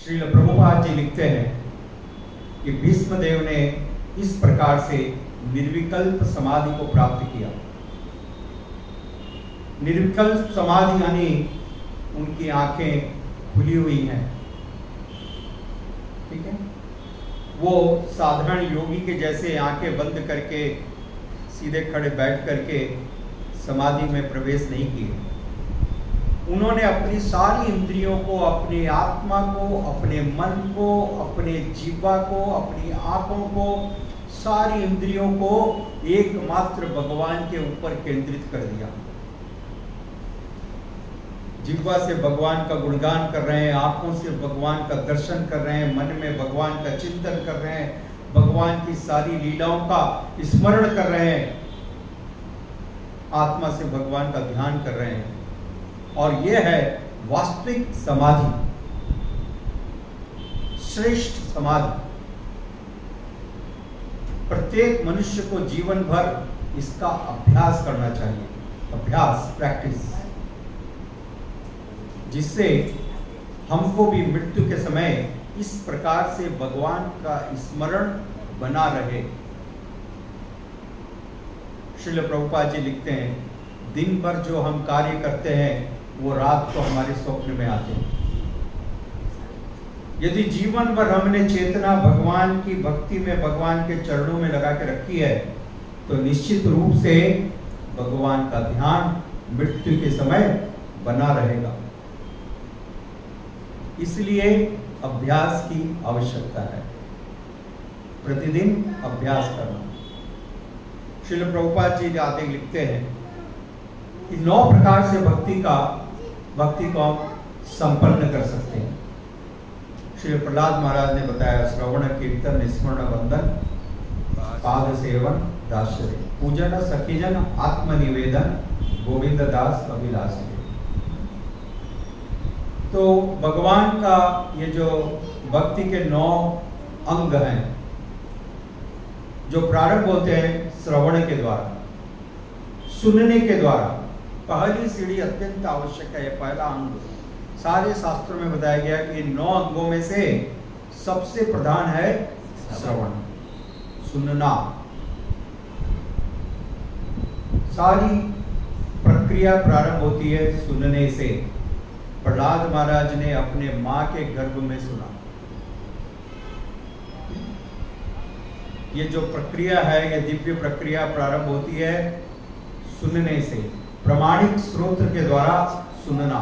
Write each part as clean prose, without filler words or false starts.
श्रील प्रभुपाद जी लिखते हैं कि भीष्मदेव ने इस प्रकार से निर्विकल्प समाधि को प्राप्त किया। निर्विकल्प समाधि यानी उनकी आंखें खुली हुई हैं, ठीक है। वो साधारण योगी के जैसे आंखें बंद करके सीधे खड़े बैठ करके समाधि में प्रवेश नहीं किए। उन्होंने अपनी सारी इंद्रियों को, अपनी आत्मा को, अपने मन को, अपने जीवा को, अपनी आंखों को, सारी इंद्रियों को एकमात्र भगवान के ऊपर केंद्रित कर दिया। जिह्वा से भगवान का गुणगान कर रहे हैं, आंखों से भगवान का दर्शन कर रहे हैं, मन में भगवान का चिंतन कर रहे हैं, भगवान की सारी लीलाओं का स्मरण कर रहे हैं, आत्मा से भगवान का ध्यान कर रहे हैं। और यह है वास्तविक समाधि, श्रेष्ठ समाधि। प्रत्येक मनुष्य को जीवन भर इसका अभ्यास करना चाहिए, अभ्यास, प्रैक्टिस, जिससे हमको भी मृत्यु के समय इस प्रकार से भगवान का स्मरण बना रहे। श्रील प्रभुपाद जी लिखते हैं, दिन भर जो हम कार्य करते हैं वो रात को हमारे स्वप्न में आते हैं। यदि जीवन भर हमने चेतना भगवान की भक्ति में, भगवान के चरणों में लगा के रखी है, तो निश्चित रूप से भगवान का ध्यान मृत्यु के समय बना रहेगा। इसलिए अभ्यास की आवश्यकता है, प्रतिदिन अभ्यास करना। श्रील प्रभुपाद जी आते लिखते हैं कि 9 प्रकार से भक्ति को हम संपन्न कर सकते हैं। श्री प्रहलाद महाराज ने बताया, श्रवण कीर्तन स्मरण वंदन पाद सेवन दासरे पूजन सखीजन आत्मनिवेदन गोविंद दास अभिलाष। तो भगवान का ये जो भक्ति के 9 अंग हैं, जो प्रारंभ होते हैं श्रवण के द्वारा, सुनने के द्वारा। पहली सीढ़ी अत्यंत आवश्यक है, पहला अंग। सारे शास्त्रों में बताया गया कि 9 अंगों में से सबसे प्रधान है श्रवण, सुनना। सारी प्रक्रिया प्रारंभ होती है सुनने से। प्रहलाद महाराज ने अपने मां के गर्भ में सुना। ये जो प्रक्रिया है, ये दिव्य प्रक्रिया प्रारंभ होती है सुनने से, प्रामाणिक स्रोत के द्वारा सुनना।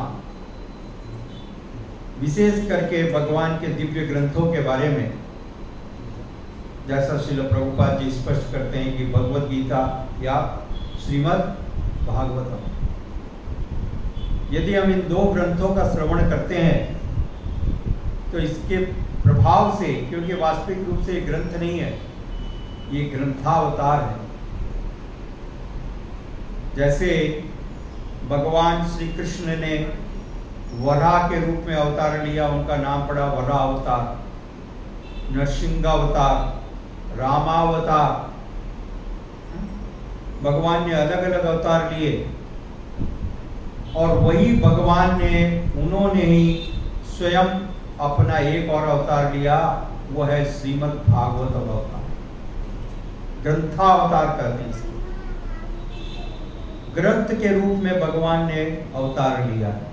विशेष करके भगवान के दिव्य ग्रंथों के बारे में, जैसा श्रील प्रभुपाद जी स्पष्ट करते हैं कि भगवद गीता या श्रीमद् भागवतम, यदि हम इन 2 ग्रंथों का श्रवण करते हैं तो इसके प्रभाव से, क्योंकि वास्तविक रूप से ये ग्रंथ नहीं है, ये ग्रंथावतार है। जैसे भगवान श्री कृष्ण ने वराह के रूप में अवतार लिया, उनका नाम पड़ा वराह अवतार, नरसिंहावतार, रामावतार। भगवान ने अलग अलग अवतार लिए और वही भगवान ने, उन्होंने ही स्वयं अपना एक और अवतार लिया, वो है श्रीमद् भागवतम अवतार, ग्रंथावतार कहते हैं इसको। ग्रंथ के रूप में भगवान ने अवतार लिया है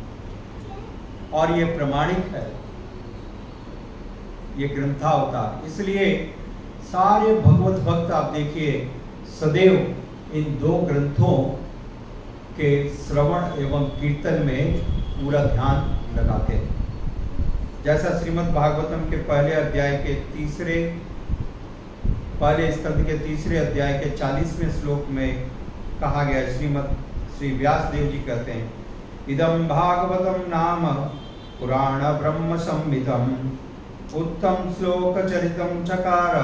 और ये प्रमाणिक है, ये ग्रंथावतार। इसलिए सारे भगवत भक्त आप देखिए सदैव इन 2 ग्रंथों के श्रवण एवं कीर्तन में पूरा ध्यान लगाते हैं। जैसा श्रीमद् भागवतम के पहले अध्याय के पहले स्कंद के 3 अध्याय के 40वें श्लोक में कहा गया, श्री व्यासदेव जी कहते हैं, इदं भागवतम नाम पुराण ब्रह्म संहितम उत्तम श्लोक चरितम चकार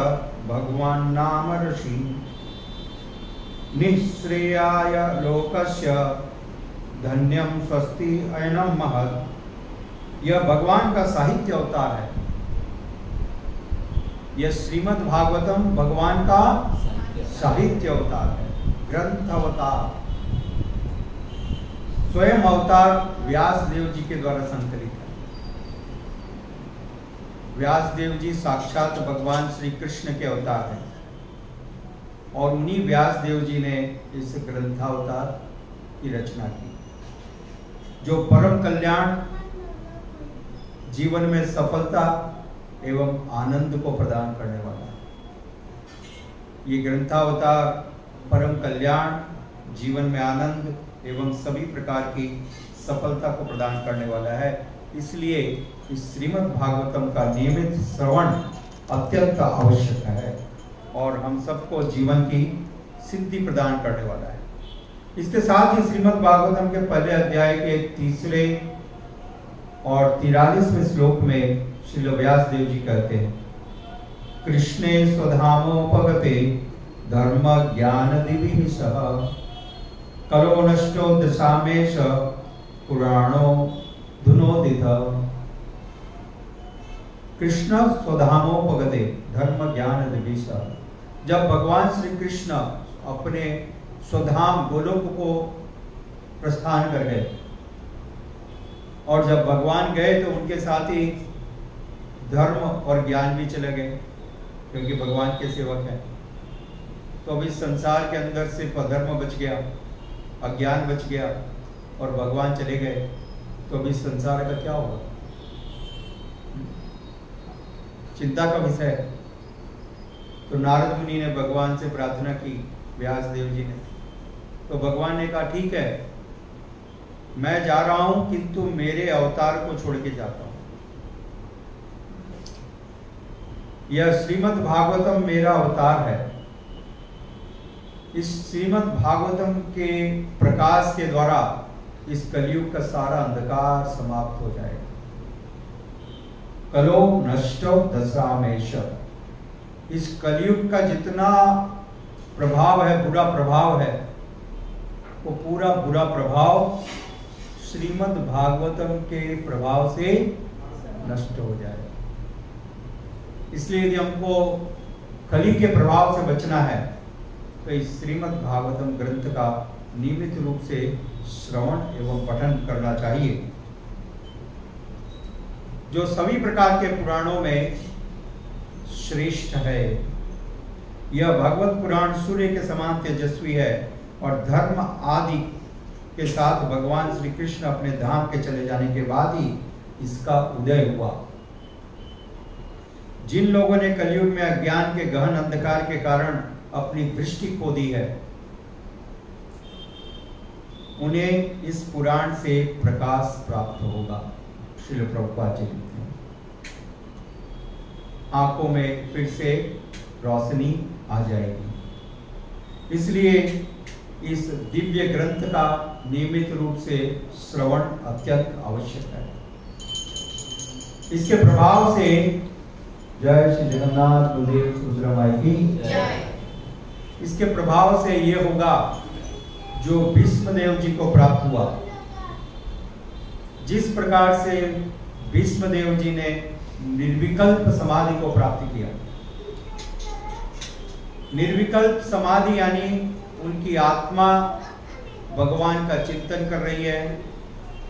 भगवान नाम ऋषि निःश्रेयाय लोकस्य धन्यम स्वस्ति अयनम महत्। यह भगवान का साहित्य अवतार है। यह श्रीमद् भागवतम भगवान का साहित्य अवतार है, ग्रंथ अवतार, स्वयं अवतार व्यास देव जी के द्वारा संकलित है। व्यासदेव जी साक्षात भगवान श्री कृष्ण के अवतार हैं और उन्हीं व्यासदेव जी ने इस ग्रंथावतार की रचना की, जो परम कल्याण, जीवन में सफलता एवं आनंद को प्रदान करने वाला है। ये ग्रंथावतार परम कल्याण, जीवन में आनंद एवं सभी प्रकार की सफलता को प्रदान करने वाला है। इसलिए इस श्रीमद् भागवतम का नियमित श्रवण अत्यंत आवश्यक है और हम सबको जीवन की सिद्धि प्रदान करने वाला है। इसके साथ ही श्रीमद् भागवतम के पहले अध्याय के 3 और 43वें श्लोक में श्रील व्यासदेव जी कहते हैं, कृष्णे स्वधामोपगते धर्म ज्ञान दिवि सह करो नष्टो दशामेश पुराणो धुनोदित। कृष्ण स्वधामोपगते धर्म ज्ञान दिवि सह, जब भगवान श्री कृष्ण अपने स्वधाम गोलोक को प्रस्थान कर गए और जब भगवान गए तो उनके साथ ही धर्म और ज्ञान भी चले गए, क्योंकि भगवान के सेवक हैं। तो अब इस संसार के अंदर सिर्फ अधर्म बच गया, अज्ञान बच गया और भगवान चले गए, तो अब इस संसार का क्या होगा? चिंता का विषय है। तो नारद मुनि ने भगवान से प्रार्थना की, व्यासदेव जी ने, तो भगवान ने कहा ठीक है, मैं जा रहा हूं किंतु मेरे अवतार को छोड़ के जाता हूं। यह श्रीमद् भागवतम मेरा अवतार है। इस श्रीमद् भागवतम के प्रकाश के द्वारा इस कलयुग का सारा अंधकार समाप्त हो जाएगा। कलो नष्टो दशामेश, इस कलयुग का जितना प्रभाव है, बुरा प्रभाव है, वो पूरा बुरा प्रभाव श्रीमद् भागवतम के प्रभाव से नष्ट हो जाएगा। इसलिए यदि हमको कली के प्रभाव से बचना है तो इस श्रीमद् भागवतम ग्रंथ का नियमित रूप से श्रवण एवं पठन करना चाहिए, जो सभी प्रकार के पुराणों में श्रेष्ठ है। यह भगवत पुराण सूर्य के समान तेजस्वी है और धर्म आदि के साथ भगवान श्री कृष्ण अपने धाम के चले जाने के बाद ही इसका उदय हुआ। जिन लोगों ने कलयुग में अज्ञान के गहन अंधकार के कारण अपनी दृष्टि खो दी है, उन्हें इस पुराण से प्रकाश प्राप्त होगा। श्रील प्रभुपाद जी लिखते हैं, आंखों में फिर से रोशनी आ जाएगी। इसलिए इस दिव्य ग्रंथ का नियमित रूप से श्रवण अत्यंत आवश्यक है। इसके प्रभाव से जय श्री जगन्नाथ गुरुदेव सुभद्रा की जय। इसके प्रभाव से ये होगा जो भीष्मदेव जी को प्राप्त हुआ। जिस प्रकार से भीष्मदेव जी ने निर्विकल्प समाधि को प्राप्त किया, निर्विकल्प समाधि यानी उनकी आत्मा भगवान का चिंतन कर रही है,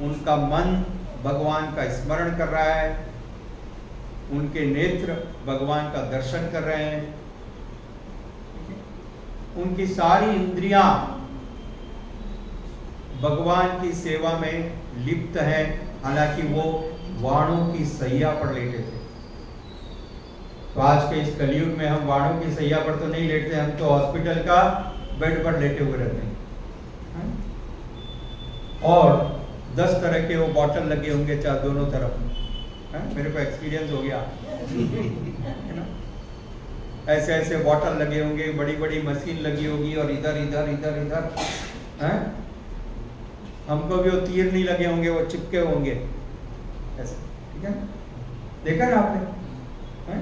उनका मन भगवान का स्मरण कर रहा है, उनके नेत्र भगवान का दर्शन कर रहे हैं, उनकी सारी इंद्रियां भगवान की सेवा में लिप्त है। हालांकि वो वाणों की सैया पर लेटे थे। तो आज के इस कलयुग में हम वाणों की सैया पर तो नहीं लेटते, हम तो हॉस्पिटल का बेड पर लेटे हुए रहते हैं। और 10 तरह के वो बॉटल लगे होंगे चाहे दोनों तरफ में, मेरे को एक्सपीरियंस हो गया है ना। ऐसे ऐसे बॉटल लगे होंगे, बड़ी बड़ी मशीन लगी होगी और इधर इधर इधर इधर हैं। हमको भी वो तीर नहीं लगे होंगे, वो चिपके होंगे ऐसे, ठीक है, देखा ना आपने, हैं?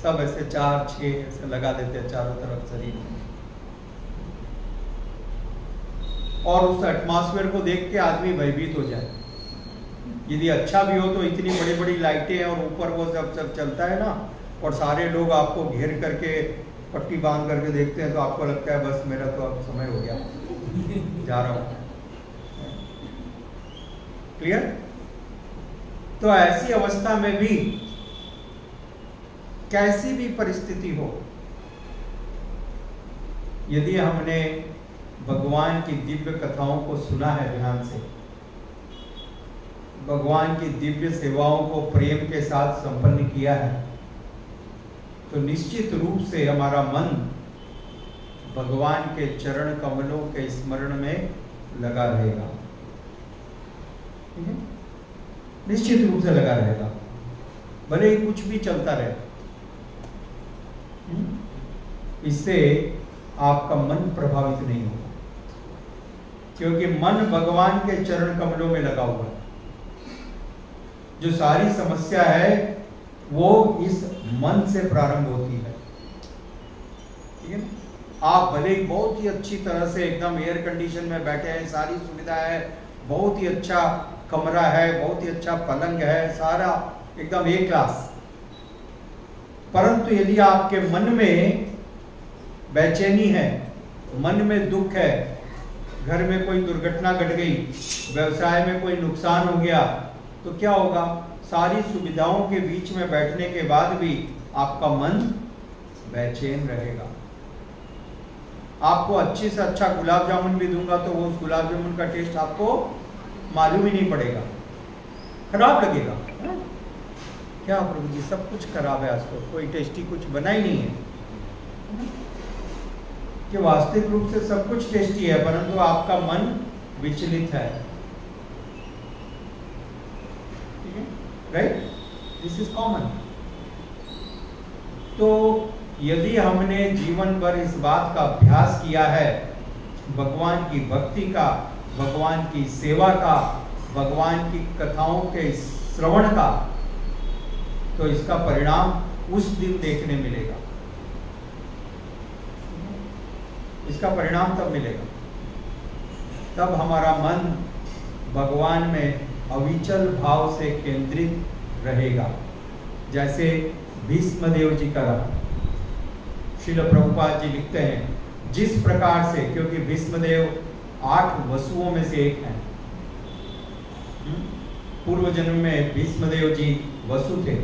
सब ऐसे 4-6 ऐसे लगा देते हैं चारों तरफ शरीर में। और उस एटमॉस्फेयर को देख के आदमी भयभीत हो जाए। यदि अच्छा भी हो तो इतनी बड़ी बड़ी लाइटें और ऊपर वो सब चलता है ना, और सारे लोग आपको घेर करके पट्टी बांध करके देखते हैं, तो आपको लगता है बस मेरा तो अब समय हो गया, जा रहा हूं। क्लियर? तो ऐसी अवस्था में भी कैसी भी परिस्थिति हो, यदि हमने भगवान की दिव्य कथाओं को सुना है ध्यान से, भगवान की दिव्य सेवाओं को प्रेम के साथ संपन्न किया है, तो निश्चित रूप से हमारा मन भगवान के चरण कमलों के स्मरण में लगा रहेगा। निश्चित रूप से लगा रहेगा, भले ही कुछ भी चलता रहे। इससे आपका मन प्रभावित नहीं होगा, क्योंकि मन भगवान के चरण कमलों में लगा हुआ है। जो सारी समस्या है वो इस मन से प्रारंभ होती है, ठीक है। आप भले ही बहुत ही अच्छी तरह से एकदम एयर कंडीशन में बैठे हैं, सारी सुविधा है, बहुत ही अच्छा कमरा है, बहुत ही अच्छा पलंग है, सारा एकदम ए क्लास, परंतु यदि आपके मन में बेचैनी है, मन में दुख है, घर में कोई दुर्घटना घट गई, व्यवसाय में कोई नुकसान हो गया, तो क्या होगा? सारी सुविधाओं के बीच में बैठने के बाद भी आपका मन बेचैन रहेगा। आपको अच्छे से अच्छा गुलाब जामुन भी दूंगा तो वो उस गुलाब जामुन का टेस्ट आपको मालूम ही नहीं पड़ेगा, खराब लगेगा। क्या प्रभु जी सब कुछ खराब है, आज तो कोई टेस्टी कुछ बना ही नहीं है। कि वास्तविक रूप से सब कुछ टेस्टी है, परंतु आपका मन विचलित है, ठीक है, राइट? This is common. तो यदि हमने जीवन भर इस बात का अभ्यास किया है, भगवान की भक्ति का, भगवान की सेवा का, भगवान की कथाओं के श्रवण का, तो इसका परिणाम उस दिन देखने मिलेगा। इसका परिणाम तब मिलेगा, तब हमारा मन भगवान में अविचल भाव से केंद्रित रहेगा, जैसे भीष्मदेव जी का रहा। श्रील प्रभुपाद जी लिखते हैं, जिस प्रकार से, क्योंकि भीष्मदेव 8 वसुओं में से एक हैं, पूर्व जन्म में भीष्मदेव जी वसु थे,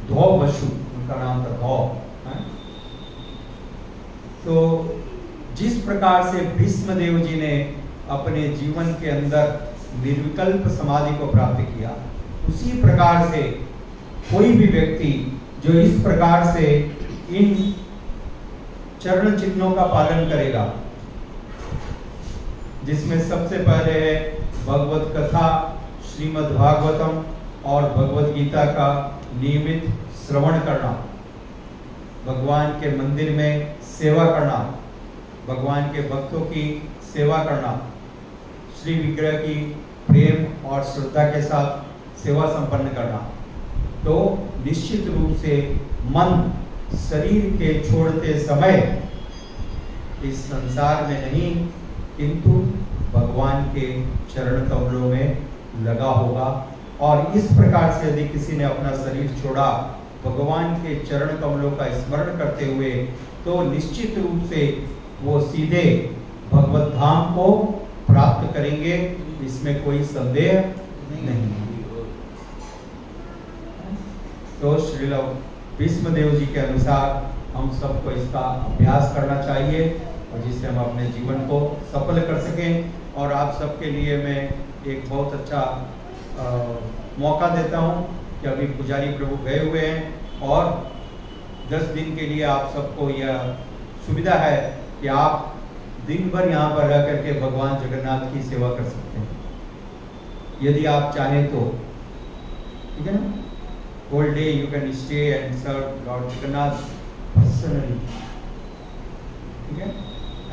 धौ वसु उनका नाम था, धौ। तो जिस प्रकार से भीष्मदेव जी ने अपने जीवन के अंदर निर्विकल्प समाधि को प्राप्त किया, उसी प्रकार से कोई भी व्यक्ति जो इस प्रकार से इन चरण चिन्हों का पालन करेगा, जिसमें सबसे पहले है भगवत कथा, श्रीमद् भागवतम और भगवत गीता का नियमित श्रवण करना, भगवान के मंदिर में सेवा करना, भगवान के भक्तों की सेवा करना, श्री विग्रह की प्रेम और श्रद्धा के साथ सेवा संपन्न करना, तो निश्चित रूप से मन शरीर के छोड़ते समय इस संसार में नहीं, किंतु भगवान के चरण कमलों में लगा होगा। और इस प्रकार से यदि किसी ने अपना शरीर छोड़ा भगवान के चरण कमलों का स्मरण करते हुए, तो निश्चित रूप से वो सीधे भगवत धाम को प्राप्त करेंगे, इसमें कोई संदेह नहीं। तो श्रील भीष्मदेव जी के अनुसार हम सबको इसका अभ्यास करना चाहिए, और जिससे हम अपने जीवन को सफल कर सकें। और आप सबके लिए मैं एक बहुत अच्छा मौका देता हूं कि अभी पुजारी प्रभु गए हुए हैं, और 10 दिन के लिए आप सबको यह सुविधा है कि आप दिन भर यहाँ पर रह करके भगवान जगन्नाथ की सेवा कर सकते हैं, यदि आप चाहें तो, ठीक है ना। Whole day you can stay and serve lord Jagannath personally, ठीक है।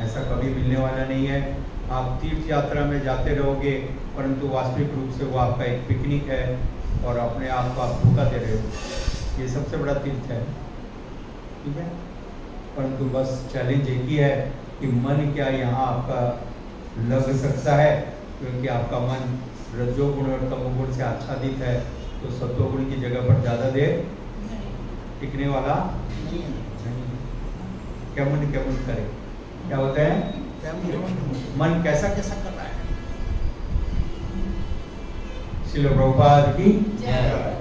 ऐसा कभी मिलने वाला नहीं है। आप तीर्थ यात्रा में जाते रहोगे, परंतु वास्तविक रूप से वो आपका एक पिकनिक है और अपने आप को आप धोखा दे रहे हो। ये सबसे बड़ा तीर्थ है, ठीक है। परंतु बस चैलेंज एक ही है कि मन क्या यहाँ आपका लग सकता है, क्योंकि आपका मन रजोगुण और तमोगुण से आच्छादित है, तो सत्वगुण की जगह पर ज़्यादा देर टिकने वाला नहीं। क्या मन करे, क्या होता है, मन कैसा कैसा कर रहा है। श्रील प्रभुपाद की जय।